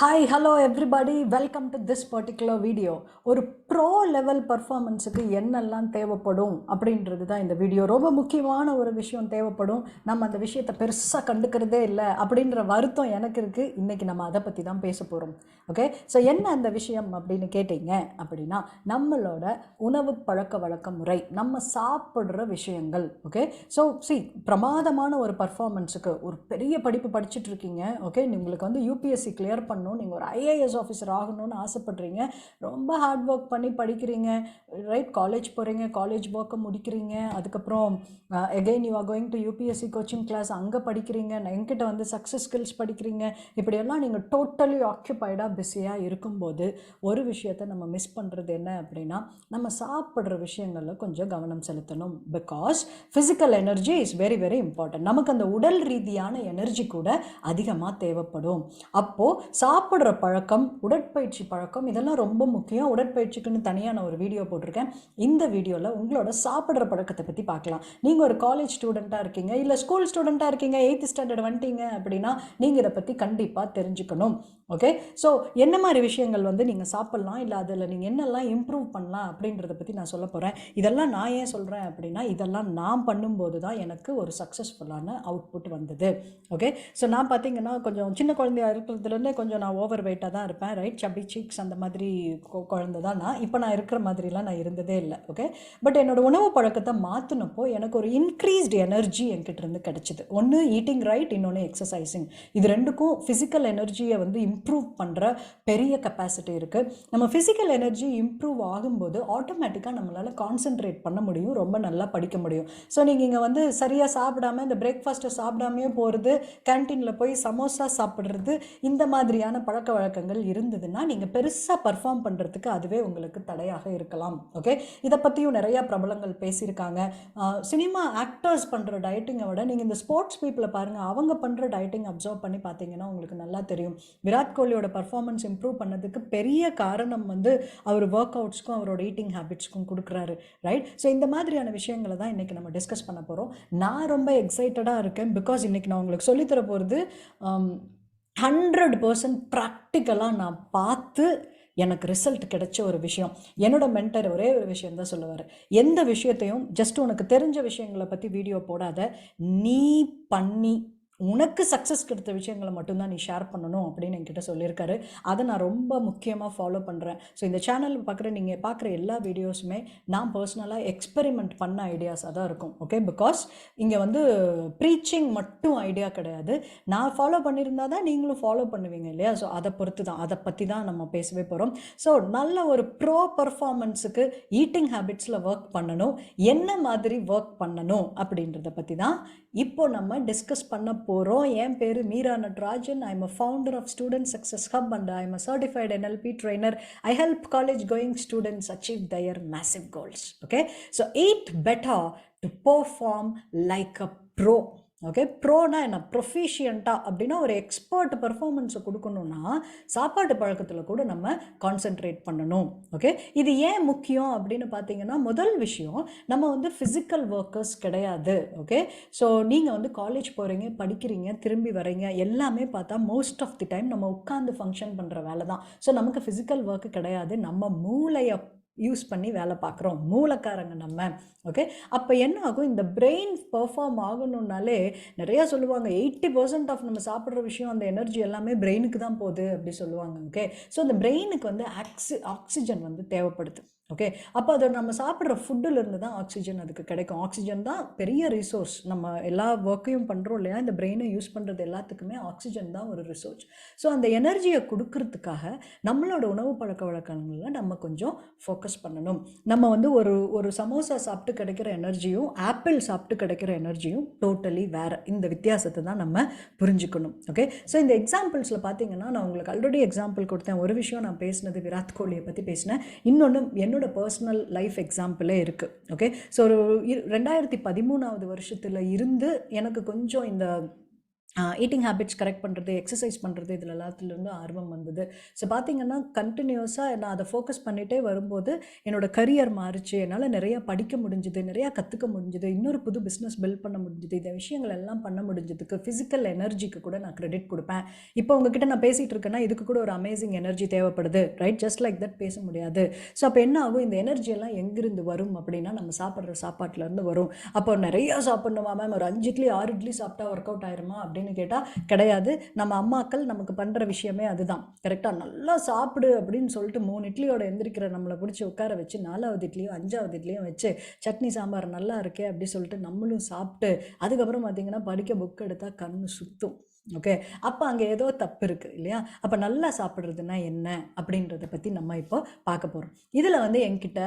Hi hello everybody welcome to this particular video. ஒரு bro level பர்ஃபார்மன்ஸுக்கு என்னெல்லாம் தேவைப்படும் அப்படின்றது தான் இந்த வீடியோ. ரொம்ப முக்கியமான ஒரு விஷயம் தேவைப்படும், நம்ம அந்த விஷயத்தை பெருசாக கண்டுக்கிறதே இல்லை அப்படின்ற வருத்தம் எனக்கு இருக்குது. இன்றைக்கி நம்ம அதை பற்றி தான் பேச போகிறோம். ஓகே, ஸோ என்ன அந்த விஷயம் அப்படின்னு கேட்டிங்க அப்படின்னா, நம்மளோட உணவு பழக்க வழக்க முறை, நம்ம சாப்பிட்ற விஷயங்கள். ஓகே, ஸோ பிரமாதமான ஒரு பர்ஃபார்மன்ஸுக்கு ஒரு பெரிய படிப்பு படிச்சுட்டு இருக்கீங்க. ஓகே, உங்களுக்கு வந்து யூபிஎஸ்சி கிளியர் பண்ணணும், நீங்கள் ஒரு ஐஏஎஸ் ஆஃபீஸர் ஆகணும்னு ஆசைப்படுறீங்க, ரொம்ப ஹார்ட் ஒர்க் பண்ணி படிக்கிறீங்க, ரைட்? காலேஜ் போகிறீங்க, காலேஜ் ஒர்க்கை முடிக்கிறீங்க, அதுக்கப்புறம் again you are going to UPSC coaching class, அங்கே படிக்கிறீங்க, என்கிட்ட வந்து சக்ஸஸ் ஸ்கில்ஸ் படிக்கிறீங்க. இப்படியெல்லாம் நீங்கள் டோட்டலி ஆக்குப்பைடாக பிஸியாக இருக்கும்போது ஒரு விஷயத்தை நம்ம மிஸ் பண்ணுறது என்ன அப்படின்னா, நம்ம சாப்பிட்ற விஷயங்களில் கொஞ்சம் கவனம் செலுத்தணும். Because physical energy is very very important. நமக்கு அந்த உடல் ரீதியான எனர்ஜி கூட அதிகமாக தேவைப்படும். அப்போது சாப்பிட்ற பழக்கம், உடற்பயிற்சி பழக்கம், இதெல்லாம் ரொம்ப முக்கியம். உடற்பயிற்சிக்குன்னு தனியாக நான் ஒரு வீடியோ போட்டிருக்கேன். இந்த வீடியோவில் உங்களோட சாப்பிட்ற பழக்கத்தை பற்றி பார்க்கலாம். நீங்கள் ஒரு காலேஜ் ஸ்டூடெண்ட்டாக இருக்கீங்க, இல்லை ஸ்கூல் ஸ்டூடெண்ட்டாக இருக்கீங்க, 8th ஸ்டாண்டர்ட் வந்துட்டீங்க அப்படின்னா நீங்கள் இதை பற்றி கண்டிப்பாக தெரிஞ்சுக்கணும். ஓகே, ஸோ என்ன மாதிரி விஷயங்கள் வந்து நீங்கள் சாப்பிட்லாம், இல்லை அதில் நீங்கள் என்னெல்லாம் இம்ப்ரூவ் பண்ணலாம் அப்படின்றத பற்றி நான் சொல்ல போகிறேன். இதெல்லாம் நான் ஏன் சொல்கிறேன் அப்படின்னா, இதெல்லாம் நான் பண்ணும்போது தான் எனக்கு ஒரு சக்ஸஸ்ஃபுல்லான அவுட்புட் வந்தது. ஓகே, ஸோ நான் பார்த்தீங்கன்னா கொஞ்சம் சின்ன குழந்தையாக இருக்கிறதுலேருந்தே கொஞ்சம் நான் ஓவர் வெயிட்டாக தான் இருப்பேன், ரைட்? சப்பி சீக்ஸ் அந்த மாதிரி குழந்தை தான் நான். இப்போ நான் இருக்கிற மாதிரிலாம் நான் இருந்ததே இல்லை. ஓகே, பட் என்னோடய உணவு பழக்கத்தை மாற்றினப்போ எனக்கு ஒரு இன்க்ரீஸ்டு எனர்ஜி என்கிட்ட இருந்து கிடச்சிது. ஒன்று ஈட்டிங் ரைட், இன்னொன்று எக்ஸசைசிங். இது ரெண்டுக்கும் ஃபிசிக்கல் எனர்ஜியை வந்து இம்ப்ரூவ் பண்ணுற பெரிய கெப்பாசிட்டி இருக்குது. நம்ம ஃபிசிக்கல் எனர்ஜி இம்ப்ரூவ் ஆகும்போது ஆட்டோமேட்டிக்காக நம்மளால் கான்சென்ட்ரேட் பண்ண முடியும், ரொம்ப நல்லா படிக்க முடியும். ஸோ நீங்கள் இங்கே வந்து சரியாக சாப்பிடாமல், இந்த பிரேக்ஃபாஸ்ட்டை சாப்பிடாமையே போகிறது, கேன்டீனில் போய் சமோசா சாப்பிட்றது, இந்த மாதிரியான பழக்க வழக்கங்கள் இருந்ததுன்னா நீங்கள் பெருசாக பர்ஃபார்ம் பண்ணுறதுக்கு அதுவே உங்களுக்கு தடையாக இருக்கலாம். ஓகே, இதை பற்றியும் நிறையா பிரபலங்கள் பேசியிருக்காங்க. சினிமா ஆக்டர்ஸ் பண்ணுற டயட்டிங்கை விட நீங்கள் இந்த ஸ்போர்ட்ஸ் பீப்புளை பாருங்கள், அவங்க பண்ணுற டயட்டிங் அப்சர்வ் பண்ணி பார்த்தீங்கன்னா உங்களுக்கு நல்லா தெரியும். விராட் கோலியோட பர்ஃபார்மன்ஸ் இம்ப்ரூவ் பண்ணதுக்கு பெரிய காரணம் வந்து அவர் ஒர்க் அவுட்ஸ்க்கும் அவரோட ஈட்டிங் ஹேபிட்ஸ்க்கும் கொடுக்குறாரு, ரைட்? ஸோ இந்த மாதிரியான விஷயங்களை தான் இன்றைக்கி நம்ம டிஸ்கஸ் பண்ண போகிறோம். நான் ரொம்ப எக்ஸைட்டடாக இருக்கேன், பிகாஸ் இன்றைக்கி நான் உங்களுக்கு சொல்லித்தர போகிறது 100% ப்ராக்டிக்கலாக நான் பார்த்து எனக்கு ரிசல்ட் கிடைச்ச ஒரு விஷயம். என்னோட மென்டர் ஒரே ஒரு விஷயம் தான் சொல்லுவார், எந்த விஷயத்தையும் ஜஸ்ட் உனக்கு தெரிஞ்ச விஷயங்களை பற்றி வீடியோ போடாத, நீ பண்ணி உனக்கு சக்ஸஸ் கிடைத்த விஷயங்களை மட்டும்தான் நீ ஷேர் பண்ணணும் அப்படின்னு என்கிட்ட சொல்லியிருக்காரு. அதை நான் ரொம்ப முக்கியமாக ஃபாலோ பண்ணுறேன். ஸோ இந்த சேனல் நீங்கள் பார்க்குற எல்லா வீடியோஸுமே நான் பர்சனலாக எக்ஸ்பெரிமெண்ட் பண்ண ஐடியாஸாக தான் இருக்கும். ஓகே, பிகாஸ் இங்கே வந்து ப்ரீச்சிங் மட்டும் ஐடியா கிடையாது, நான் ஃபாலோ பண்ணியிருந்தால் தான் நீங்களும் ஃபாலோ பண்ணுவீங்க இல்லையா? ஸோ அதை பொறுத்து தான், அதை பற்றி தான் நம்ம பேசவே போகிறோம். ஸோ நல்ல ஒரு ப்ரோ பர்ஃபார்மன்ஸுக்கு ஈட்டிங் ஹேபிட்ஸில் ஒர்க் பண்ணணும், என்ன மாதிரி ஒர்க் பண்ணணும் அப்படின்றத பற்றி தான் இப்போ நம்ம டிஸ்கஸ் பண்ண போகிறோம். என் பேர் Meera Natarajan. I am a founder of student success hub and I am a certified NLP trainer. I help college going students achieve their massive goals. Okay, so eat better to perform like a pro. Okay, ப்ரோனா என்ன? ப்ரொஃபிஷியண்ட்டாக அப்படின்னா ஒரு expert பர்ஃபார்மன்ஸை கொடுக்கணுன்னா சாப்பாட்டு பழக்கத்தில் கூட நம்ம கான்சென்ட்ரேட் பண்ணணும். ஓகே, இது ஏன் முக்கியம் அப்படின்னு பார்த்தீங்கன்னா, முதல் விஷயம், நம்ம வந்து ஃபிசிக்கல் ஒர்க்கர்ஸ் கிடையாது. ஓகே, ஸோ நீங்கள் வந்து காலேஜ் போகிறீங்க, படிக்கிறீங்க, திரும்பி வரீங்க, எல்லாமே பார்த்தா மோஸ்ட் ஆஃப் தி டைம் நம்ம உட்காந்து ஃபங்க்ஷன் பண்ணுற வேலை தான். ஸோ நமக்கு ஃபிசிக்கல் ஒர்க்கு கிடையாது, நம்ம மூளையை யூஸ் பண்ணி வேலை பார்க்குறோம், மூளைக்காரங்க நம்ம. ஓகே, அப்போ என்ன ஆகும், இந்த பிரெயின் பெர்ஃபார்ம் ஆகணுன்னாலே நிறையா சொல்லுவாங்க, 80% ஆஃப் நம்ம சாப்பிட்ற விஷயம், அந்த எனர்ஜி எல்லாமே பிரெயினுக்கு தான் போகுது அப்படி சொல்லுவாங்க. ஓகே, ஸோ அந்த பிரெயினுக்கு வந்து ஆக்சிஜன் வந்து தேவைப்படுது. ஓகே, அப்போ அதை நம்ம சாப்பிட்ற ஃபுட்டிலிருந்து தான் ஆக்சிஜன் அதுக்கு கிடைக்கும். ஆக்சிஜன் தான் பெரிய ரிசோர்ஸ். நம்ம எல்லா ஒர்க்கையும் பண்ணுறோம் இல்லையா, இந்த பிரெயினை யூஸ் பண்ணுறது எல்லாத்துக்குமே ஆக்சிஜன் தான் ஒரு ரிசோர்ஸ். ஸோ அந்த எனர்ஜியை கொடுக்கறதுக்காக நம்மளோட உணவு பழக்க வழக்கங்களில் நம்ம கொஞ்சம் ஃபோக்கஸ் பண்ணணும். நம்ம வந்து ஒரு சமோசா சாப்பிட்டு கிடைக்கிற எனர்ஜியும் ஆப்பிள் சாப்பிட்டு கிடைக்கிற எனர்ஜியும் டோட்டலி வேறு. இந்த வித்தியாசத்தை தான் நம்ம புரிஞ்சுக்கணும். ஓகே, ஸோ இந்த எக்ஸாம்பிள்ஸில் பார்த்தீங்கன்னா, நான் உங்களுக்கு ஆல்ரெடி எக்ஸாம்பிள் கொடுத்தேன். ஒரு விஷயம் நான் பேசினது விராட் கோலியை பற்றி பேசினேன், இன்னொன்று என்னோட பர்சனல் லைஃப் எக்ஸாம்பிளே இருக்குது. ஓகே, ஸோ ஒரு 2013 வருஷத்தில் இருந்து எனக்கு கொஞ்சம் இந்த ஈட்டிங் ஹேபிட்ஸ் கரெக்ட் பண்ணுறது, எக்ஸசைஸ் பண்ணுறது, இதில் எல்லாத்துலேருந்து ஆர்வம் வந்தது. ஸோ பார்த்திங்கன்னா கண்டினியூஸாக நான் அதை ஃபோக்கஸ் பண்ணிகிட்டே வரும்போது என்னோடய கரியர் மாறிச்சு. என்னால் நிறையா படிக்க முடிஞ்சுது, நிறையா கற்றுக்க முடிஞ்சுது, இன்னொரு புது பிஸ்னஸ் பில்ட் பண்ண முடிஞ்சுது. இந்த விஷயங்கள் எல்லாம் பண்ண முடிஞ்சதுக்கு ஃபிசிக்கல் எனர்ஜிக்கு கூட நான் கிரெடிட் கொடுப்பேன். இப்போ உங்ககிட்ட நான் பேசிகிட்டு இருக்கேன்னா இதுக்கு கூட ஒரு அமேசிங் எனர்ஜி தேவைப்படுது, ரைட்? ஜஸ்ட் லைக் தட் பேச முடியாது. ஸோ அப்போ என்ன ஆகும், இந்த எனர்ஜியெல்லாம் எங்கிருந்து வரும் அப்படின்னா நம்ம சாப்பிட்ற சாப்பாட்டிலேருந்து வரும். அப்போ நிறையா சாப்பிட்ணுமா மேம், ஒரு 5 இட்லி 6 இட்லி சாப்பிட்டா ஒர்க் அவுட் ஆயிருமா அப்படின்னு கேட்டால் கிடையாது. நம்ம அம்மாக்கள் நமக்கு பண்ணுற விஷயமே அதுதான். கரெக்டாக நல்லா சாப்பிடு அப்படின்னு சொல்லிட்டு 3 இட்லியோட எந்திரிக்கிற நம்மளை பிடிச்சி உட்கார வச்சு 4வது இட்லியும் 5வது இட்லியும் வச்சு சட்னி சாம்பார் நல்லா இருக்கே அப்படி சொல்லிட்டு நம்மளும் சாப்பிட்டு அதுக்கப்புறம் பார்த்திங்கன்னா படிக்க புக் எடுத்தால் கண்ணு சுற்றும். ஓகே, அப்போ அங்கே ஏதோ தப்பு இருக்குது இல்லையா? அப்போ நல்லா சாப்பிட்றதுனா என்ன அப்படின்றத பற்றி நம்ம இப்போ பார்க்க போகிறோம். இதில் என்கிட்ட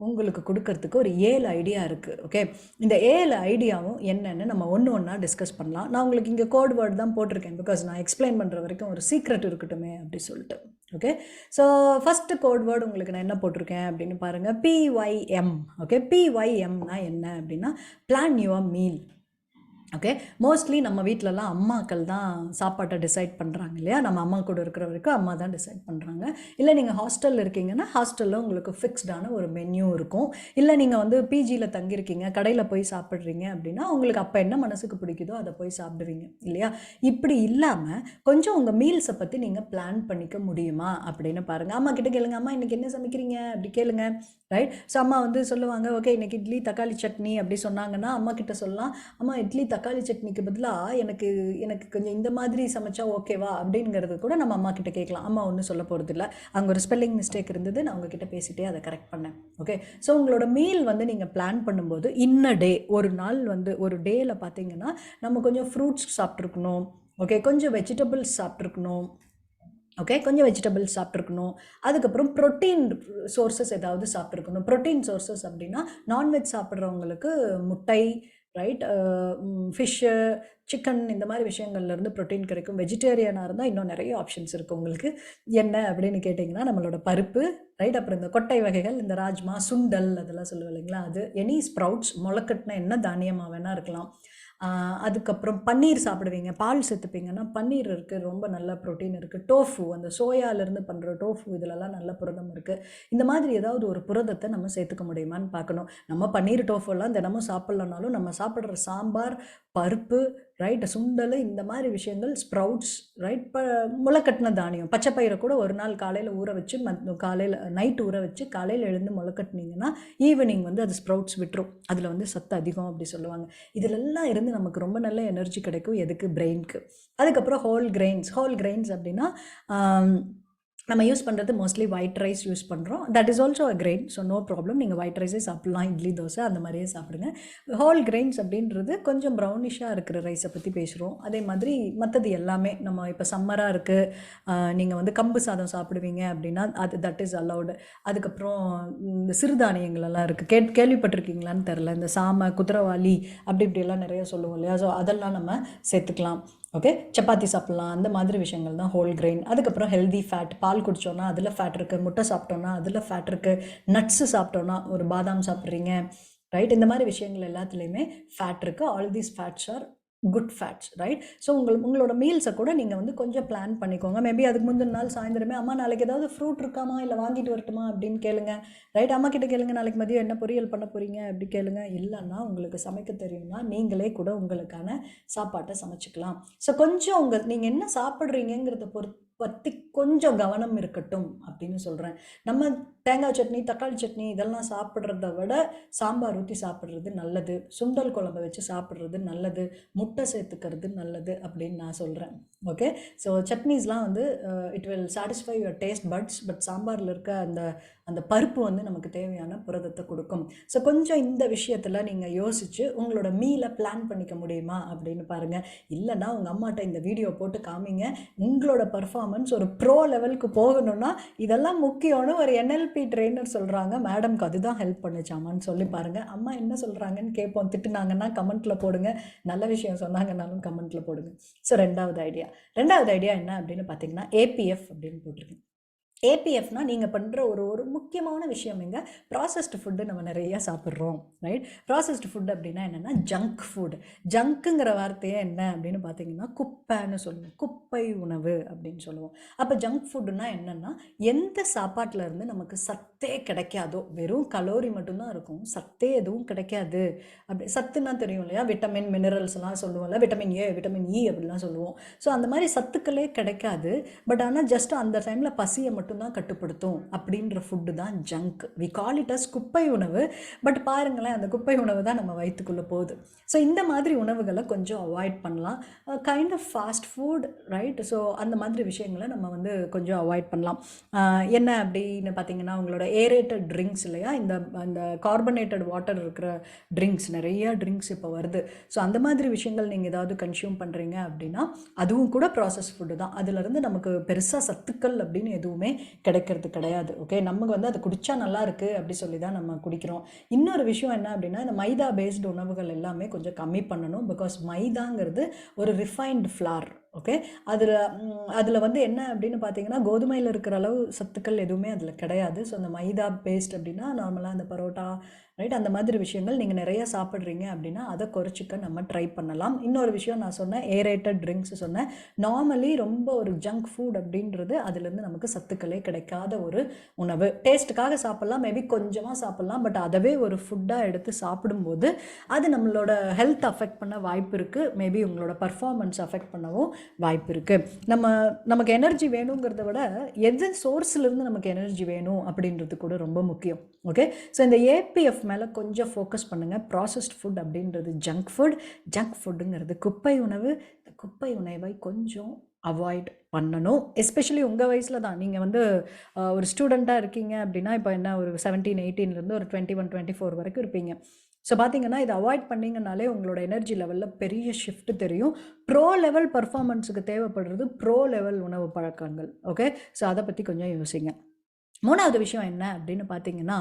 உங்களுக்கு கொடுக்கறதுக்கு ஒரு 7 ஐடியா இருக்குது. ஓகே, இந்த 7 ஐடியாவும் என்னென்னு நம்ம ஒன்று ஒன்றா டிஸ்கஸ் பண்ணலாம். நான் உங்களுக்கு இங்கே கோட் வேர்டு தான் போட்டிருக்கேன், பிகாஸ் நான் எக்ஸ்பிளைன் பண்ணுற வரைக்கும் ஒரு சீக்ரெட் இருக்கட்டுமே அப்படி சொல்லிட்டு. Okay, so first code word உங்களுக்கு நான் என்ன போட்டிருக்கேன் அப்படின்னு பாருங்கள், PYM. ஓகே, PYMனா என்ன அப்படின்னா plan your meal. Okay, mostly நம்ம வீட்டிலலாம் அம்மாக்கள் தான் சாப்பாட்டை டிசைட் பண்ணுறாங்க இல்லையா? நம்ம அம்மா கூட இருக்கிற வரைக்கும் அம்மா தான் டிசைட் பண்ணுறாங்க. இல்லை நீங்கள் ஹாஸ்டலில் இருக்கீங்கன்னா ஹாஸ்டலில் உங்களுக்கு ஃபிக்ஸ்டான ஒரு மென்யூ இருக்கும். இல்லை நீங்கள் பிஜியில் தங்கியிருக்கீங்க, கடையில் போய் சாப்பிட்றீங்க அப்படின்னா உங்களுக்கு அப்போ என்ன மனசுக்கு பிடிக்குதோ அதை போய் சாப்பிடுவீங்க இல்லையா? இப்படி இல்லாமல் கொஞ்சம் உங்கள் மீல்ஸை பற்றி நீங்கள் பிளான் பண்ணிக்க முடியுமா அப்படின்னு பாருங்கள். அம்மா கிட்ட கேளுங்க, அம்மா இன்றைக்கி என்ன சமைக்கிறீங்க அப்படி கேளுங்க, ரைட்? ஸோ அம்மா சொல்லுவாங்க, ஓகே இன்றைக்கி இட்லி தக்காளி சட்னி அப்படி சொன்னாங்கன்னா அம்மா கிட்ட சொல்லலாம், அம்மா இட்லி தக்காளி சட்னிக்கு பதிலாக எனக்கு கொஞ்சம் இந்த மாதிரி சமைச்சா ஓகேவா அப்படிங்கிறது கூட நம்ம அம்மா கிட்ட கேட்கலாம். அம்மா ஒன்றும் சொல்ல போகிறது இல்லை, அங்கே ஒரு ஸ்பெல்லிங் மிஸ்டேக் இருந்தது, நான் உங்ககிட்ட பேசிகிட்டே அதை கரெக்ட் பண்ணேன். ஓகே, ஸோ உங்களோட மீல் நீங்கள் பிளான் பண்ணும்போது இன்ன டே, ஒரு நாள் ஒரு டேயில் பார்த்தீங்கன்னா நம்ம கொஞ்சம் ஃப்ரூட்ஸ் சாப்பிட்ருக்கணும். ஓகே, கொஞ்சம் வெஜிடபிள்ஸ் சாப்பிட்ருக்கணும். ஓகே, கொஞ்சம் வெஜிடபிள்ஸ் சாப்பிட்ருக்கணும். அதுக்கப்புறம் ப்ரோட்டீன் சோர்ஸஸ் ஏதாவது சாப்பிட்ருக்கணும். ப்ரோட்டீன் சோர்ஸஸ் அப்படின்னா நான்வெஜ் சாப்பிட்றவங்களுக்கு முட்டை, ரைட், ஃபிஷ்ஷு, சிக்கன், இந்த மாதிரி விஷயங்கள்லேருந்து ப்ரோட்டீன் கிடைக்கும். வெஜிடேரியனாக இருந்தால் இன்னும் நிறைய ஆப்ஷன்ஸ் இருக்குது உங்களுக்கு. என்ன அப்படின்னு கேட்டிங்கன்னா நம்மளோட பருப்பு, ரைட், அப்புறம் இந்த கொட்டை வகைகள், இந்த ராஜ்மா, சுண்டல் அதெல்லாம் சொல்லுவோம் இல்லைங்களா, அது எனி ஸ்ப்ரவுட்ஸ், முளைக்கட்டின என்ன தானியமாக வேணால் இருக்கலாம். அதுக்கப்புறம் பன்னீர் சாப்பிடுவீங்க, பால் சேர்த்துப்பீங்கன்னா பன்னீர் இருக்குது, ரொம்ப நல்ல ப்ரோட்டீன் இருக்குது. டோஃபு, அந்த சோயாவிலேருந்து பண்ணுற டோஃபு, இதிலெல்லாம் நல்ல புரதம் இருக்குது. இந்த மாதிரி ஏதாவது ஒரு புரதத்தை நம்ம சேர்த்துக்க முடியுமான்னு பார்க்கணும். நம்ம பன்னீர் டோஃபுலாம் தினமும் சாப்பிட்லனாலும் நம்ம சாப்பிட்ற சாம்பார், பருப்பு, ரைட், சுண்டல், இந்த மாதிரி விஷயங்கள், ஸ்ப்ரவுட்ஸ், ரைட், முளைக்கட்டின தானியம், பச்சைப்பயிரை கூட ஒரு நாள் காலையில் ஊற வச்சு காலையில் நைட் ஊற வச்சு காலையில் எழுந்து முளைக்கட்டினீங்கன்னா ஈவினிங் அது ஸ்ப்ரவுட்ஸ் விட்டுரும். அதில் சத்து அதிகம் அப்படி சொல்லுவாங்க. இதிலெல்லாம் இருந்து நமக்கு ரொம்ப நல்ல எனர்ஜி கிடைக்கும். எதுக்கு? பிரெயினுக்கு. அதுக்கப்புறம் ஹோல் கிரெயின்ஸ் அப்படின்னா நம்ம யூஸ் பண்ணுறது மோஸ்ட்லி ஒயிட் ரைஸ் யூஸ் பண்ணுறோம். That is also a grain, so no problem. நீங்கள் ஒயிட் ரைஸே சாப்பிட்லாம், இட்லி தோசை அந்த மாதிரியே சாப்பிடுங்க. ஹோல் கிரெயின்ஸ் அப்படின்றது கொஞ்சம் ப்ரௌனிஷாக இருக்கிற ரைஸை பற்றி பேசுகிறோம். அதே மாதிரி மற்றது எல்லாமே, நம்ம இப்போ சம்மராக இருக்குது, நீங்கள் கம்பு சாதம் சாப்பிடுவீங்க அப்படின்னா தட் இஸ் அலவுடு. அதுக்கப்புறம் இந்த சிறுதானியங்களெல்லாம் இருக்குது, கேள்விப்பட்டிருக்கீங்களான்னு தெரில, இந்த சாமை, குதிரவாளி அப்படி இப்படியெல்லாம் நிறைய சொல்லுவோம் இல்லையா? ஸோ அதெல்லாம் நம்ம சேர்த்துக்கலாம். ஓகே, சப்பாத்தி சாப்பிட்லாம், அந்த மாதிரி விஷயங்கள் தான் ஹோல் கிரெயின். அதுக்கப்புறம் ஹெல்தி ஃபேட், பால் குடித்தோன்னா அதில் ஃபேட் இருக்குது, முட்டை சாப்பிட்டோன்னா அதில் ஃபேட் இருக்குது, நட்ஸு சாப்பிட்டோன்னா, ஒரு பாதாம் சாப்பிட்றீங்க, ரைட், இந்த மாதிரி விஷயங்கள் எல்லாத்துலேயுமே ஃபேட் இருக்குது. All these fats are good fats, right? So உங்களோட மீல்ஸை கூட நீங்கள் கொஞ்சம் பிளான் பண்ணிக்கோங்க. மேபி அதுக்கு முந்தின நாள் சாயந்தரமே, அம்மா நாளைக்கு ஏதாவது ஃப்ரூட் இருக்காமா, இல்லை வாங்கிட்டு வரட்டுமா அப்படின்னு கேளுங்க, ரைட்? அம்மா கிட்ட கேளுங்க, நாளைக்கு மதியம் என்ன பொரியல் பண்ண போகிறீங்க அப்படி கேளுங்க. இல்லைன்னா உங்களுக்கு சமைக்க தெரியும்னா நீங்களே கூட உங்களுக்கான சாப்பாட்டை சமைச்சிக்கலாம். ஸோ கொஞ்சம் நீங்கள் என்ன சாப்பிட்றீங்கிறத பற்றி கொஞ்சம் கவனம் இருக்கட்டும் அப்படின்னு சொல்கிறேன். நம்ம தேங்காய் சட்னி, தக்காளி சட்னி இதெல்லாம் சாப்பிட்றத விட சாம்பார் ஊற்றி சாப்பிட்றது நல்லது, சுண்டல் குழம்பு வச்சு சாப்பிட்றது நல்லது, முட்டை சேர்த்துக்கிறது நல்லது அப்படின்னு நான் சொல்கிறேன். ஓகே, ஸோ சட்னிஸ்லாம் it will satisfy your taste buds, but சாம்பாரில் இருக்க அந்த பருப்பு நமக்கு தேவையான புரதத்தை கொடுக்கும். ஸோ கொஞ்சம் இந்த விஷயத்தில் நீங்கள் யோசித்து உங்களோட மீலை பிளான் பண்ணிக்க முடியுமா அப்படின்னு பாருங்கள். இல்லைன்னா உங்கள் அம்மாட்ட இந்த வீடியோ போட்டு காமிங்க. உங்களோட பர்ஃபார்மன்ஸ் ஒரு ப்ரோ லெவலுக்கு போகணும்னா இதெல்லாம் முக்கியம்னு ஒரு NLP ட்ரெயினர் சொல்கிறாங்க, மேடம்க்கு அதுதான் ஹெல்ப் பண்ணிச்சாமான்னு சொல்லி பாருங்கள். அம்மா என்ன சொல்கிறாங்கன்னு கேட்போம். திட்டுனாங்கன்னா கமெண்ட்டில் போடுங்க, நல்ல விஷயம் சொன்னாங்கன்னாலும் கமெண்ட்டில் போடுங்க. ஸோ ரெண்டாவது ஐடியா என்ன அப்படின்னு பார்த்தீங்கன்னா APF அப்படின்னு போட்டிருக்கேன். ஏபிஎஃப்னா நீங்கள் பண்ணுற ஒரு ஒரு முக்கியமான விஷயம் எங்க ப்ராசஸ்டு ஃபுட்டு நம்ம நிறையா சாப்பிட்றோம், ரைட்? ப்ராசஸ்டு ஃபுட் அப்படின்னா என்னென்னா ஜங்க் ஃபுட். ஜங்க்குங்கிற வார்த்தையே என்ன அப்படின்னு பார்த்தீங்கன்னா குப்பைன்னு சொல்லுவோம், குப்பை உணவு அப்படின்னு சொல்லுவோம். அப்போ ஜங்க் ஃபுட்டுன்னா என்னென்னா எந்த சாப்பாட்டில் இருந்து நமக்கு சத்தே கிடைக்காதோ, வெறும் கலோரி மட்டும்தான் இருக்கும், சத்தே எதுவும் கிடைக்காது. அப்படி சத்துன்னா தெரியும் இல்லையா, விட்டமின் மினரல்ஸ்லாம் சொல்லுவோம்ல, விட்டமின் ஏ விட்டமின் இ அப்படிலாம் சொல்லுவோம். ஸோ அந்த மாதிரி சத்துக்களே கிடைக்காது. பட் ஆனால் ஜஸ்ட் அந்த டைமில் பசியை மட்டும்தான் கட்டுப்படுத்தும் அப்படின்ற ஃபுட்டு தான் junk. We call it as குப்பை உணவு. பட் பாருங்களேன், அந்த குப்பை உணவு தான் நம்ம வயிற்றுக்குள்ளே போகுது. ஸோ இந்த மாதிரி உணவுகளை கொஞ்சம் அவாய்ட் பண்ணலாம். Kind of fast food, right? So அந்த மாதிரி விஷயங்களை நம்ம வந்து கொஞ்சம் அவாய்ட் பண்ணலாம். என்ன அப்படின்னு பார்த்தீங்கன்னா உங்களோட ஏரேட்டட் ட்ரிங்க்ஸ் இல்லையா, இந்த கார்பனேட்டட் வாட்டர் இருக்கிற ட்ரிங்க்ஸ், நிறைய ட்ரிங்க்ஸ் இப்போ வருது. ஸோ அந்த மாதிரி விஷயங்கள் நீங்கள் ஏதாவது கன்சியூம் பண்ணுறீங்க அப்படின்னா அதுவும் கூட ப்ராசஸ் ஃபுட்டு தான். அதுலேருந்து நமக்கு பெருசாக சத்துக்கள் அப்படின்னு எதுவுமே கிடைக்கிறது கிடையாது. ஓகே, நமக்கு வந்து அது குடித்தா நல்லா இருக்குது அப்படி சொல்லி தான் நம்ம குடிக்கிறோம். இன்னொரு விஷயம் என்ன அப்படின்னா, இந்த மைதா பேஸ்டு உணவுகள் எல்லாமே கொஞ்சம் கம்மி பண்ணணும். பிகாஸ் மைதாங்கிறது ஒரு ரிஃபைன்டு ஃப்ளார். ஓகே, அதில் வந்து என்ன அப்படின்னு பார்த்தீங்கன்னா கோதுமையில் இருக்கிற அளவு சத்துக்கள் எதுவுமே அதில் கிடையாது. ஸோ அந்த மைதா பேஸ்ட் அப்படின்னா நார்மலாக அந்த பரோட்டா, ரைட், அந்த மாதிரி விஷயங்கள் நீங்கள் நிறைய சாப்பிட்றீங்க அப்படின்னா அதை குறைச்சிக்க நம்ம ட்ரை பண்ணலாம். இன்னொரு விஷயம் நான் சொன்னேன், ஏரேட்டட் ட்ரிங்க்ஸ் சொன்னேன். நார்மலி ரொம்ப ஒரு ஜங்க் ஃபுட் அப்படின்றது அதுலேருந்து நமக்கு சத்துக்களே கிடைக்காத ஒரு உணவு. டேஸ்ட்டுக்காக சாப்பிட்லாம், மேபி கொஞ்சமாக சாப்பிட்லாம். பட் அதவே ஒரு ஃபுட்டாக எடுத்து சாப்பிடும்போது அது நம்மளோட ஹெல்த் அஃபெக்ட் பண்ண வாய்ப்பு இருக்குது. மேபி உங்களோட பர்ஃபார்மன்ஸ் அஃபெக்ட் பண்ணவும் வாய்ப்பு இருக்குது. நமக்கு எனர்ஜி வேணுங்கிறத விட எது சோர்ஸ்லேருந்து நமக்கு எனர்ஜி வேணும் அப்படின்றது கூட ரொம்ப முக்கியம். ஓகே, ஸோ இந்த ஏபிஎஃப் மேலே கொஞ்சம் ஃபோக்கஸ் பண்ணுங்கள். ப்ராசஸ்ட் ஃபுட் அப்படின்றது ஜங்க் ஃபுட்டுங்கிறது குப்பை உணவு. இந்த குப்பை உணவை கொஞ்சம் அவாய்ட் பண்ணணும். எஸ்பெஷலி உங்கள் வயசில் தான். நீங்கள் வந்து ஒரு ஸ்டூடெண்ட்டாக இருக்கீங்க அப்படின்னா இப்போ என்ன ஒரு 17, 18லேருந்து ஒரு 21, 24 வரைக்கும் இருப்பீங்க. ஸோ பார்த்தீங்கன்னா இதை அவாய்ட் பண்ணிங்கனாலே உங்களோட எனர்ஜி லெவலில் பெரிய ஷிஃப்ட் தெரியும். ப்ரோ லெவல் பர்ஃபார்மன்ஸுக்கு தேவைப்படுறது ப்ரோ லெவல் உணவு பழக்கங்கள். ஓகே, ஸோ அதை பற்றி கொஞ்சம் யோசிங்க. மூணாவது விஷயம் என்ன அப்படின்னு பார்த்தீங்கன்னா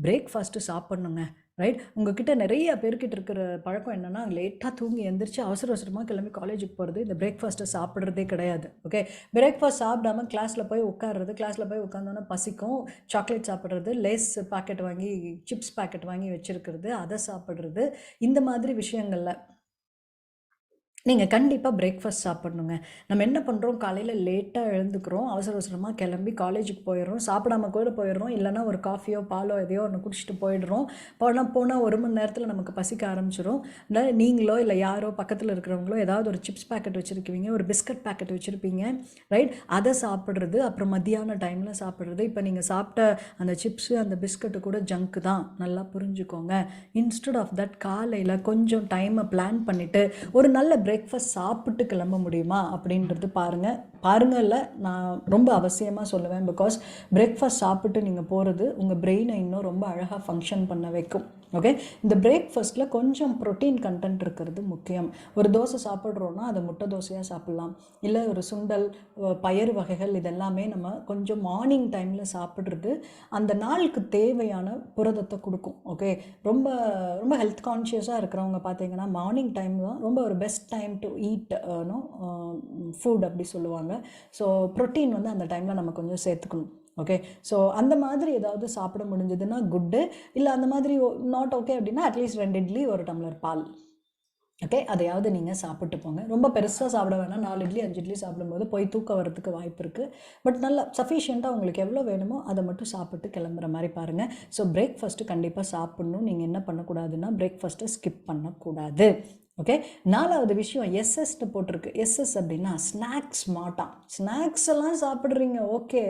பிரேக்ஃபாஸ்ட்டு சாப்பிட்ணுங்க, ரைட்? உங்ககிட்ட நிறைய பேர்கிட்ட இருக்கிற பழக்கம் என்னென்னா லேட்டாக தூங்கி எழுந்திரிச்சு அவசர அவசரமாக கிளம்பி காலேஜுக்கு போகிறது, இந்த பிரேக்ஃபாஸ்ட்டை சாப்பிட்றதே கிடையாது. ஓகே, பிரேக்ஃபாஸ்ட் சாப்பிடாம கிளாஸில் போய் உட்காடுறது, கிளாஸில் போய் உட்காந்தோன்னா பசிக்கும், சாக்லேட் சாப்பிட்றது, லேஸ் பாக்கெட் வாங்கி சிப்ஸ் பாக்கெட் வாங்கி வச்சுருக்கிறது, அதை சாப்பிட்றது, இந்த மாதிரி விஷயங்களில் நீங்கள் கண்டிப்பாக பிரேக்ஃபாஸ்ட் சாப்பிட்ணுங்க. நம்ம என்ன பண்ணுறோம், காலையில் லேட்டாக எழுந்துக்கிறோம், அவசர அவசரமாக கிளம்பி காலேஜுக்கு போயிடுறோம், சாப்பிடாம கூட போயிடுறோம், இல்லைனா ஒரு காஃபியோ பாலோ எதையோ ஒன்று குடிச்சிட்டு போயிடுறோம். போனால் 1 மணி நேரத்தில் நமக்கு பசிக்க ஆரம்பிச்சிடும். இல்லை நீங்களோ இல்லை யாரோ பக்கத்தில் இருக்கிறவங்களோ ஏதாவது ஒரு சிப்ஸ் பேக்கெட் வச்சுருக்கீங்க, ஒரு பிஸ்கட் பேக்கெட் வச்சுருப்பீங்க, ரைட்? அதை சாப்பிட்றது, அப்புறம் மத்தியான டைமில் சாப்பிட்றது. இப்போ நீங்கள் சாப்பிட்ட அந்த சிப்ஸு அந்த பிஸ்கட்டு கூட ஜங்க்கு தான், நல்லா புரிஞ்சுக்கோங்க. இன்ஸ்டெட் ஆஃப் தட் காலையில் கொஞ்சம் டைமை பிளான் பண்ணிவிட்டு ஒரு நல்ல பிரேக்ஃபாஸ்ட் சாப்பிட்டு கிளம்ப முடியுமா அப்படின்றது பாருங்கள்ல நான் ரொம்ப அவசியமாக சொல்லுவேன். பிகாஸ் பிரேக்ஃபாஸ்ட் சாப்பிட்டு நீங்கள் போகிறது உங்கள் பிரெயினை இன்னும் ரொம்ப அழகாக ஃபங்க்ஷன் பண்ண வைக்கும். ஓகே, இந்த பிரேக்ஃபாஸ்ட்டில் கொஞ்சம் ப்ரோட்டீன் கண்டென்ட் இருக்கிறது முக்கியம். ஒரு தோசை சாப்பிட்றோன்னா அதை முட்டை தோசையாக சாப்பிட்லாம், இல்லை ஒரு சுண்டல், பயறு வகைகள், இதெல்லாமே நம்ம கொஞ்சம் மார்னிங் டைமில் சாப்பிட்றது அந்த நாளுக்கு தேவையான புரதத்தை கொடுக்கும். ஓகே, ரொம்ப ரொம்ப ஹெல்த் கான்ஷியஸாக இருக்கிறவங்க பார்த்தீங்கன்னா மார்னிங் டைம் தான் ரொம்ப ஒரு best time to eat food அப்படி சொல்லுவாங்க. ஸோ ப்ரோட்டீன் வந்து அந்த டைமில் நம்ம கொஞ்சம் சேர்த்துக்கணும். ஓகே, ஸோ அந்த மாதிரி ஏதாவது சாப்பிட முடிஞ்சதுன்னா குட்டு. இல்லை அந்த மாதிரி நாட் ஓகே அப்படின்னா அட்லீஸ்ட் 2 இட்லி 1 டம்ளர் பால். ஓகே, அதையாவது நீங்கள் சாப்பிட்டு போங்க. ரொம்ப பெருசாக சாப்பிட வேணாம். 4 இட்லி 5 இட்லி சாப்பிடும்போது போய் தூக்கம் வரதுக்கு வாய்ப்பு இருக்குது. பட் நல்லா சஃபிஷியண்ட்டாக உங்களுக்கு எவ்வளோ வேணுமோ அதை மட்டும் சாப்பிட்டு கிளம்புற மாதிரி பாருங்கள். ஸோ பிரேக்ஃபாஸ்ட்டு கண்டிப்பாக சாப்பிட்ணும். நீங்கள் என்ன பண்ணக்கூடாதுன்னா பிரேக்ஃபாஸ்ட்டை ஸ்கிப் பண்ணக்கூடாது. ஓகே, 4வது விஷயம் எஸ்எஸ்ன்னு போட்டிருக்கு. எஸ்எஸ் அப்படின்னா ஸ்நாக்ஸ் ஸ்மார்ட்டாக. ஸ்நாக்ஸ் எல்லாம் சாப்பிட்றீங்க, ஓகே,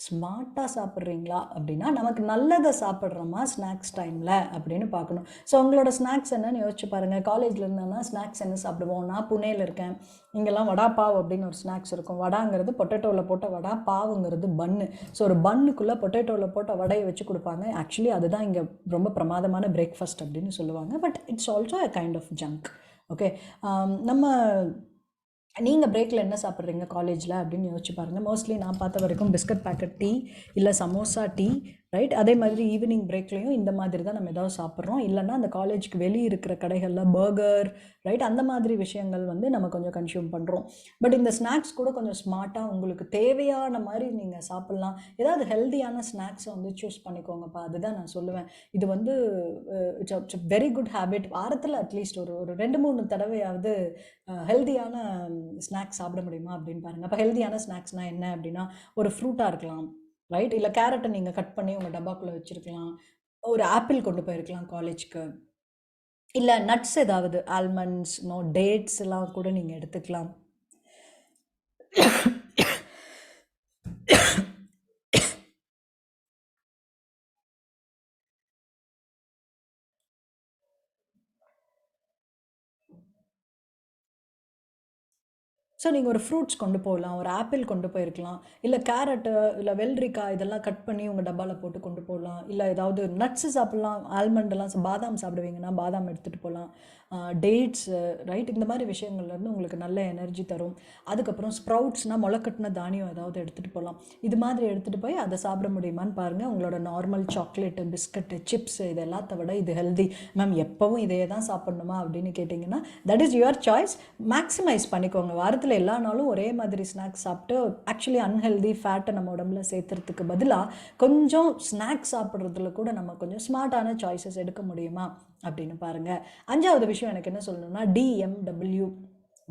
ஸ்மார்ட்டாக சாப்பிட்றீங்களா அப்படின்னா நமக்கு நல்லதை சாப்பிட்றோமா ஸ்நாக்ஸ் டைமில் அப்படின்னு பார்க்கணும். ஸோ உங்களோட ஸ்நாக்ஸ் என்னன்னு யோசிச்சு பாருங்கள். காலேஜில் இருந்தோன்னா ஸ்நாக்ஸ் என்ன சாப்பிடுவோம்? நான் புனேயில் இருக்கேன், இங்கெல்லாம் வடா பாவ் அப்படின்னு ஒரு ஸ்நாக்ஸ் இருக்கும். வடாங்கிறது பொட்டேட்டோவில் போட்ட வடா, பாவுங்கிறது பன்னு. ஸோ ஒரு பன்னுக்குள்ளே பொட்டேட்டோவில் போட்ட வடையை வச்சு கொடுப்பாங்க. ஆக்சுவலி அதுதான் இங்கே ரொம்ப பிரமாதமான பிரேக்ஃபாஸ்ட் அப்படின்னு சொல்லுவாங்க. But it's also a kind of junk. Okay, நீங்கள் பிரேக்கில் என்ன சாப்பிட்றீங்க காலேஜில் அப்படின்னு யோசிச்சு பாருங்கள். மோஸ்ட்லி நான் பார்த்த வரைக்கும் பிஸ்கட் பேக்கெட் டீ, இல்லை சமோசா டீ, ரைட்? அதே மாதிரி ஈவினிங் பிரேக்லேயும் இந்த மாதிரி தான் நம்ம ஏதாவது சாப்பிட்றோம். இல்லைன்னா அந்த காலேஜுக்கு வெளியே இருக்கிற கடைகளில் பர்கர், ரைட், அந்த மாதிரி விஷயங்கள் வந்து நம்ம கொஞ்சம் கன்சியூம் பண்ணுறோம். பட் இந்த ஸ்நாக்ஸ் கூட கொஞ்சம் ஸ்மார்ட்டாக உங்களுக்கு தேவையான மாதிரி நீங்கள் சாப்பிட்லாம். ஏதாவது ஹெல்தியான ஸ்நாக்ஸை வந்து சூஸ் பண்ணிக்கோங்கப்பா, அதுதான் நான் சொல்லுவேன். இது வந்து இட்ஸ் வெரி குட் ஹேபிட். வாரத்தில் அட்லீஸ்ட் ஒரு ஒரு 2-3 தடவையாவது ஹெல்தியான ஸ்நாக்ஸ் சாப்பிட முடியுமா அப்படின்னு பாருங்கள். அப்போ ஹெல்தியான ஸ்நாக்ஸ்னால் என்ன அப்படின்னா, ஒரு ஃப்ரூட்டாக இருக்கலாம், ரைட்? இல்லை கேரட்டை நீங்கள் கட் பண்ணி உங்கள் டப்பாக்குள்ளே வச்சுருக்கலாம். ஒரு ஆப்பிள் கொண்டு போயிருக்கலாம் காலேஜ்க்கு. இல்லை நட்ஸ் ஏதாவது ஆல்மண்ட்ஸ், டேட்ஸ் எல்லாம் கூட நீங்கள் எடுத்துக்கலாம். ஸோ நீங்கள் ஒரு ஃப்ரூட்ஸ் கொண்டு போகலாம், ஒரு ஆப்பிள் கொண்டு போயிருக்கலாம், இல்லை கேரட்டு, இல்லை வெள்ளரிக்காய் இதெல்லாம் கட் பண்ணி உங்கள் டப்பாவில் போட்டு கொண்டு போகலாம். இல்லை ஏதாவது நட்ஸு சாப்பிட்லாம், ஆல்மண்டெல்லாம் பாதாம் சாப்பிடுவீங்கன்னா பாதாம் எடுத்துகிட்டு போகலாம். டேட்ஸு, ரைட், இந்த மாதிரி விஷயங்கள்லேருந்து உங்களுக்கு நல்ல எனர்ஜி தரும். அதுக்கப்புறம் ஸ்ப்ரவுட்ஸ்னால் முளைக்கட்டின தானியம் ஏதாவது எடுத்துகிட்டு போகலாம். இது மாதிரி எடுத்துகிட்டு போய் அதை சாப்பிட முடியுமான்னு பாருங்கள். உங்களோட நார்மல் சாக்லேட்டு, பிஸ்கட்டு, சிப்ஸு இது எல்லாத்த விட இது ஹெல்தி. மேம் எப்போவும் இதையே தான் சாப்பிட்ணுமா அப்படின்னு கேட்டிங்கன்னா, that is your choice. Maximise பண்ணிக்கோங்க. வாரத்தில் எல்லா நாளும் ஒரே மாதிரி ஸ்நாக்ஸ் சாப்பிட்டு ஆக்சுவலி அன்ஹெல்தி ஃபேட்டை நம்ம உடம்புல சேர்த்துறதுக்கு பதிலாக கொஞ்சம் ஸ்நாக்ஸ் சாப்பிட்றதுல கூட நம்ம கொஞ்சம் ஸ்மார்ட்டான சாய்ஸஸ் எடுக்க முடியுமா அப்படின்னு பாருங்கள். 5வது விஷயம் எனக்கு என்ன சொல்லணும்னா, DMW,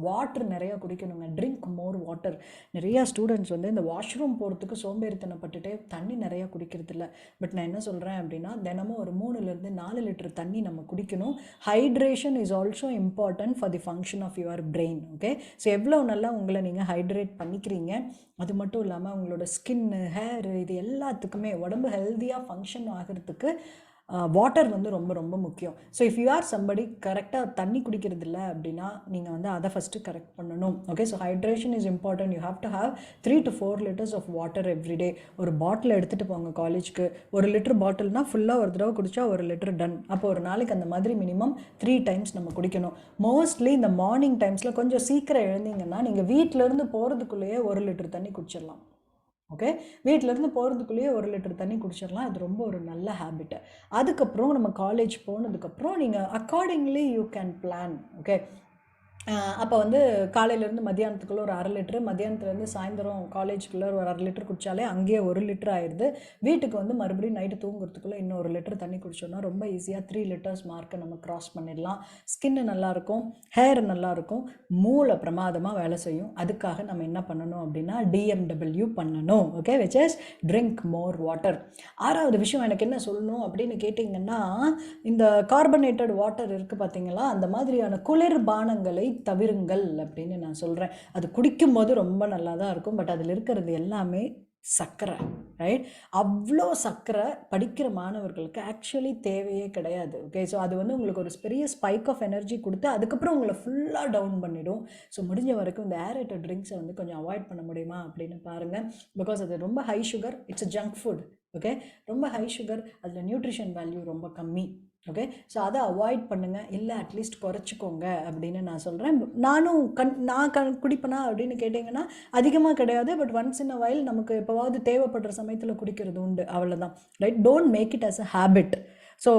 வாட்டர் நிறையா குடிக்கணுங்க. Drink more water. நிறையா ஸ்டூடெண்ட்ஸ் வந்து இந்த வாஷ்ரூம் போகிறதுக்கு சோம்பேறித்தனப்பட்டுட்டே தண்ணி நிறையா குடிக்கிறது இல்லை. பட் நான் என்ன சொல்கிறேன் அப்படின்னா, தினமும் ஒரு 3லேருந்து 4 லிட்டர் தண்ணி நம்ம குடிக்கணும். Hydration is also important for the function of your brain. Okay, so எவ்வளோ நல்லா உங்களை நீங்கள் ஹைட்ரேட் பண்ணிக்கிறீங்க, அது மட்டும் இல்லாமல் உங்களோட ஸ்கின்னு, ஹேரு, இது எல்லாத்துக்குமே உடம்பு ஹெல்த்தியாக ஃபங்க்ஷன் ஆகிறதுக்கு வாட்டர் வந்து ரொம்ப ரொம்ப முக்கியம். So if you are somebody கரெக்டாக தண்ணி குடிக்கிறது இல்லை அப்படின்னா நீங்கள் வந்து அதை ஃபஸ்ட்டு கரெக்ட் பண்ணணும். Okay, so hydration is important. You have to have 3 to 4 liters of water every day. ஒரு பாட்டில் எடுத்துகிட்டு போங்க காலேஜ்க்கு. 1 லிட்டர் பாட்டில்னால் ஃபுல்லாக ஒரு தடவை குடித்தா 1 லிட்டர் டன். அப்போ ஒரு நாளைக்கு அந்த மாதிரி மினிமம் 3 times நம்ம குடிக்கணும். மோஸ்ட்லி இந்த மார்னிங் டைம்ஸில் கொஞ்சம் சீக்கிரம் எழுந்தீங்கன்னா நீங்கள் வீட்டிலேருந்து போகிறதுக்குள்ளேயே 1 லிட்டர் தண்ணி குடிச்சிடலாம். ஓகே, வீட்டிலேருந்து போகிறதுக்குள்ளேயே 1 லிட்டர் தண்ணி குடிச்சிடலாம். இது ரொம்ப ஒரு நல்ல ஹேபிட்டு. அதுக்கப்புறம் நம்ம காலேஜ் போனதுக்கப்புறம் நீங்கள் accordingly you can plan. Okay, அப்போ வந்து காலையிலேருந்து மத்தியானத்துக்குள்ளே ஒரு 1/2 லிட்டரு, மத்தியானத்துலேருந்து சாயந்தரம் காலேஜுக்குள்ளே ஒரு 1/2 லிட்டர் குடித்தாலே அங்கேயே 1 லிட்டர் ஆயிடுது. வீட்டுக்கு வந்து மறுபடியும் நைட்டு தூங்குறதுக்குள்ளே இன்னும் 1 லிட்டர் தண்ணி குடிச்சோன்னா ரொம்ப ஈஸியாக 3 liters மார்க்கை நம்ம க்ராஸ் பண்ணிடலாம். ஸ்கின்னு நல்லாயிருக்கும், ஹேர் நல்லாயிருக்கும், மூளை பிரமாதமாக வேலை செய்யும். அதுக்காக நம்ம என்ன பண்ணணும் அப்படின்னா DMW பண்ணணும். Okay, which is drink more water. 6வது விஷயம் எனக்கு என்ன சொல்லணும் அப்படின்னு கேட்டிங்கன்னா, இந்த கார்பனேட்டட் வாட்டர் இருக்குது பார்த்தீங்களா, அந்த மாதிரியான குளிர் பானங்களை தவிருங்கள் அப்படின்னு நான் சொல்கிறேன். அது குடிக்கும்போது ரொம்ப நல்லா தான் இருக்கும். பட் அதில் இருக்கிறது எல்லாமே சர்க்கரை, ரைட்? அவ்வளோ சர்க்கரை படிக்கிற மாணவர்களுக்கு ஆக்சுவலி தேவையே கிடையாது. ஓகே, ஸோ அது வந்து உங்களுக்கு ஒரு பெரிய ஸ்பைக் ஆஃப் எனர்ஜி கொடுத்து அதுக்கப்புறம் உங்களை ஃபுல்லாக டவுன் பண்ணிடும். ஸோ முடிஞ்ச வரைக்கும் இந்த ஏரேட்டட் ட்ரிங்க்ஸை வந்து கொஞ்சம் அவாய்ட் பண்ண முடியுமா அப்படின்னு பாருங்கள். பிகாஸ் அது ரொம்ப high sugar, it's a junk food. Okay, ரொம்ப ஹை சுகர், அதில் நியூட்ரிஷன் வேல்யூ ரொம்ப கம்மி. ஓகே, ஸோ அதை அவாய்ட் பண்ணுங்கள், இல்லை அட்லீஸ்ட் குறைச்சிக்கோங்க அப்படின்னு நான் சொல்கிறேன். நானும் நான் குடிப்பேனா அப்படின்னு கேட்டிங்கன்னா அதிகமாக கிடையாது. But once in a while நமக்கு எப்போவாவது தேவைப்படுற சமயத்தில் குடிக்கிறது உண்டு, அவ்வளோதான். Right, don't make it as a habit. So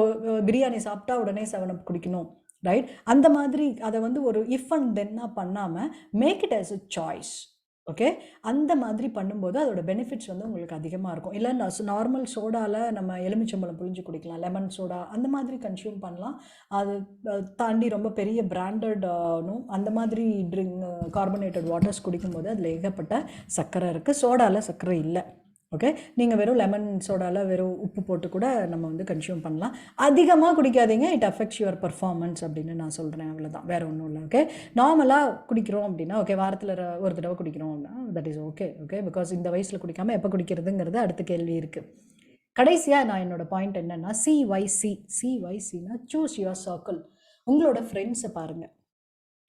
biryani சாப்பிட்டா உடனே 7 up குடிக்கணும், ரைட்? அந்த மாதிரி அதை வந்து ஒரு இஃப் அண்ட் தென்னாக பண்ணாமல் make it as a choice. Okay, அந்த மாதிரி பண்ணும்போது அதோட பெனிஃபிட்ஸ் வந்து உங்களுக்கு அதிகமாக இருக்கும். இல்லை நார்மல் சோடாவில் நம்ம எலுமிச்சம்பழம் புழிஞ்சு குடிக்கலாம், லெமன் சோடா அந்த மாதிரி கன்சியூம் பண்ணலாம். அது தாண்டி ரொம்ப பெரிய பிராண்டட்னும் அந்த மாதிரி கார்பனேட்டட் வாட்டர்ஸ் குடிக்கும்போது அதில் ஏகப்பட்ட சர்க்கரை இருக்குது. சோடாவில் சர்க்கரை இல்லை. ஓகே, நீங்கள் வெறும் லெமன் சோடாவில் வெறும் உப்பு போட்டு கூட நம்ம வந்து கன்சியூம் பண்ணலாம். அதிகமாக குடிக்காதீங்க, இட் அஃபெக்ட்ஸ் யுவர் பர்ஃபார்மன்ஸ் அப்படின்னு நான் சொல்கிறேன், அவ்வளோதான், வேறு ஒன்றும் இல்லை. ஓகே, நார்மலாக குடிக்கிறோம் அப்படின்னா ஓகே, வாரத்தில் ஒரு தடவை குடிக்கிறோம் அப்படின்னா that is okay. Okay, because இந்த வயசில் குடிக்காமல் எப்போ குடிக்கிறதுங்கிறது அடுத்த கேள்வி இருக்குது. கடைசியாக நான் என்னோடய பாயிண்ட் என்னென்னா CYCனா சூஸ் யுவர் சர்க்கிள். உங்களோட ஃப்ரெண்ட்ஸை பாருங்கள்.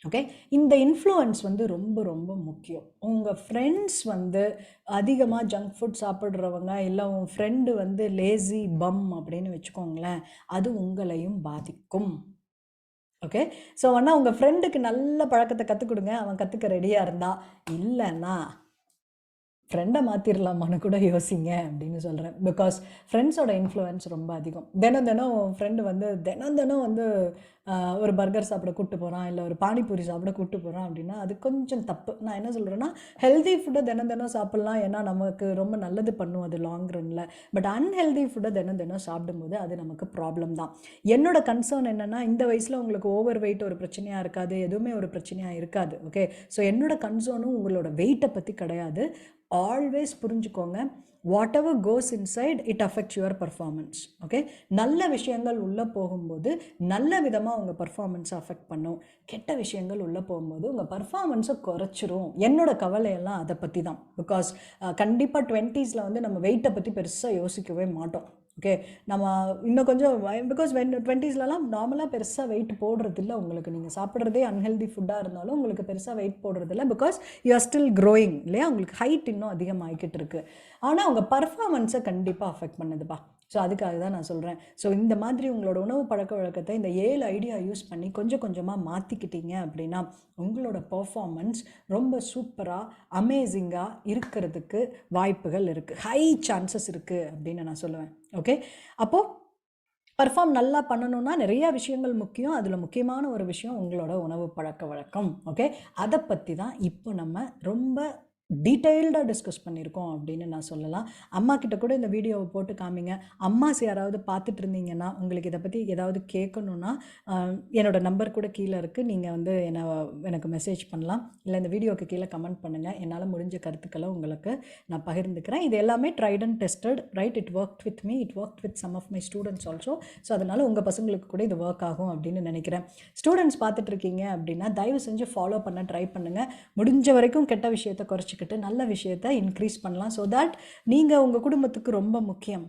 ஓகே, இந்த இன்ஃப்ளூயன்ஸ் வந்து ரொம்ப ரொம்ப முக்கியம். உங்கள் ஃப்ரெண்ட்ஸ் வந்து அதிகமாக ஜங்க் ஃபுட் சாப்பிட்றவங்க, இல்லை உங்கள் ஃப்ரெண்டு வந்து லேசி பம் அப்படின்னு வச்சுக்கோங்களேன், அது உங்களையும் பாதிக்கும். ஓகே, ஸோ ஆனால் உங்கள் ஃப்ரெண்டுக்கு நல்ல பழக்கத்தை கற்றுக் கொடுங்க, அவன் கற்றுக்க ரெடியாக இருந்தால். இல்லைன்னா ஃப்ரெண்டை மாற்றிடலாமான்னு கூட யோசிங்க அப்படின்னு சொல்கிறேன். பிகாஸ் ஃப்ரெண்ட்ஸோட இன்ஃப்ளூயன்ஸ் ரொம்ப அதிகம். தினம் தினம் ஃப்ரெண்டு வந்து தினம் வந்து ஒரு பர்கர் சாப்பிட கூப்பிட்டு போகிறான், இல்லை ஒரு பானிபூரி சாப்பிட கூப்பிட்டு போகிறான் அப்படின்னா அது கொஞ்சம் தப்பு. நான் என்ன சொல்கிறேன்னா, ஹெல்தி ஃபுட்டை தினம் சாப்பிட்லாம், ஏன்னா நமக்கு ரொம்ப நல்லது பண்ணும் அது லாங் ரனில். பட் அன்ஹெல்தி ஃபுட்டை தினம் சாப்பிடும்போது அது நமக்கு ப்ராப்ளம் தான். என்னோட கன்சர்ன் என்னென்னா, இந்த வயசில் உங்களுக்கு ஓவர் வெயிட் ஒரு பிரச்சனையாக இருக்காது, எதுவுமே ஒரு பிரச்சனையாக இருக்காது. ஓகே, ஸோ என்னோட கன்சர்னும் உங்களோட வெயிட்டை பற்றி கிடையாது. ஆல்வேஸ் புரிஞ்சுக்கோங்க, what ever cos inside it affects your performance. Okay, நல்ல விஷயங்கள் உள்ளே போகும்போது நல்ல விதமாக உங்கள் பர்ஃபார்மன்ஸை அஃபெக்ட் பண்ணும், கெட்ட விஷயங்கள் உள்ளே போகும்போது உங்கள் பர்ஃபார்மன்ஸை குறைச்சிரும். என்னோட கவலையெல்லாம் அதை பற்றி தான். பிகாஸ் கண்டிப்பாக 20s வந்து நம்ம வெயிட்டை பற்றி பெருசாக யோசிக்கவே மாட்டோம். ஓகே, நம்ம இன்னும் கொஞ்சம் பிகாஸ் 20ஸ்லலாம் நார்மலாக பெருசாக வெயிட் போடுறதில்ல. உங்களுக்கு நீங்கள் சாப்பிட்றதே அன்ஹெல்தி ஃபுட்டாக இருந்தாலும் உங்களுக்கு பெருசாக வெயிட் போடுறதில்ல. Because you are still growing இல்லையா, உங்களுக்கு ஹைட் இன்னும் அதிகமாகிக்கிட்டு இருக்குது. ஆனால் உங்கள் பர்ஃபார்மன்ஸை கண்டிப்பாக அஃபெக்ட் பண்ணுதுப்பா. ஸோ அதுக்காக தான் நான் சொல்கிறேன். ஸோ இந்த மாதிரி உங்களோட உணவு பழக்க வழக்கத்தை இந்த 7 ஐடியா யூஸ் பண்ணி கொஞ்சமாக மாற்றிக்கிட்டீங்க அப்படின்னா உங்களோட பர்ஃபார்மன்ஸ் ரொம்ப சூப்பராக அமேசிங்காக இருக்கிறதுக்கு வாய்ப்புகள் இருக்குது, ஹை சான்சஸ் இருக்குது அப்படின்னு நான் சொல்லுவேன். ஓகே, அப்போது பர்ஃபார்ம் நல்லா பண்ணணும்னா நிறையா விஷயங்கள் முக்கியம். அதில் முக்கியமான ஒரு விஷயம் உங்களோட உணவு பழக்க வழக்கம். ஓகே, அதை பற்றி தான் இப்போ நம்ம ரொம்ப டீட்டெயில்டாக டிஸ்கஸ் பண்ணியிருக்கோம் அப்படின்னு நான் சொல்லலாம். அம்மா கிட்ட கூட இந்த வீடியோவை போட்டு காமிங்க. அம்மாஸ் யாராவது பார்த்துட்டு இருந்தீங்கன்னா, உங்களுக்கு இதை பற்றி ஏதாவது கேட்கணுன்னா என்னோடய நம்பர் கூட கீழே இருக்குது, நீங்கள் வந்து எனக்கு மெசேஜ் பண்ணலாம், இல்லை இந்த வீடியோவுக்கு கீழே கமெண்ட் பண்ணுங்கள். என்னால் முடிஞ்ச கருத்துக்களை உங்களுக்கு நான் பகிர்ந்துக்கிறேன். இது எல்லாமே tried and tested, right? It work with me, it work with some of my students also. So அதனால் உங்கள் பசங்களுக்கு கூட இது ஒர்க் ஆகும் அப்படின்னு நினைக்கிறேன். ஸ்டூடெண்ட்ஸ் பார்த்துட்ருக்கீங்க அப்படின்னா தயவு செஞ்சு ஃபாலோ பண்ண ட்ரை பண்ணுங்கள். முடிஞ்ச வரைக்கும் கெட்ட விஷயத்தை குறைச்சிக்கிட்டு நல்ல விஷயத்தை இன்க்ரீஸ் பண்ணலாம். ஸோ தட் நீங்கள் உங்கள் குடும்பத்துக்கு ரொம்ப முக்கியம்,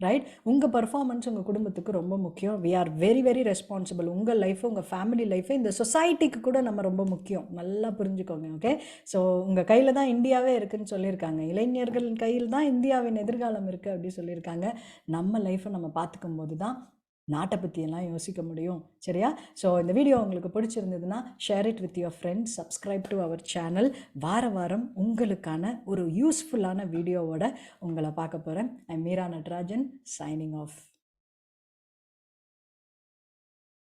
ரைட்? உங்கள் பர்ஃபார்மன்ஸ் உங்கள் குடும்பத்துக்கு ரொம்ப முக்கியம். We are very responsible. உங்கள் லைஃபு, உங்கள் ஃபேமிலி லைஃபு, இந்த சொசைட்டிக்கு கூட நம்ம ரொம்ப முக்கியம். நல்லா புரிஞ்சுக்கோங்க. ஓகே, ஸோ உங்கள் கையில் தான் இந்தியாவே இருக்குதுன்னு சொல்லியிருக்காங்க. இளைஞர்களின் கையில் தான் இந்தியாவின் எதிர்காலம் இருக்குது அப்படின்னு சொல்லியிருக்காங்க. நம்ம லைஃப்பை நம்ம பார்த்துக்கும் போது தான் நாட்டை பற்றியெல்லாம் யோசிக்க முடியும். சரியா? ஸோ இந்த வீடியோ உங்களுக்கு பிடிச்சிருந்ததுன்னா share it with your friends, subscribe to our channel. வாரம் உங்களுக்கான ஒரு யூஸ்ஃபுல்லான வீடியோவோட உங்களை பார்க்க போகிறேன். I Meera Natarajan, signing of.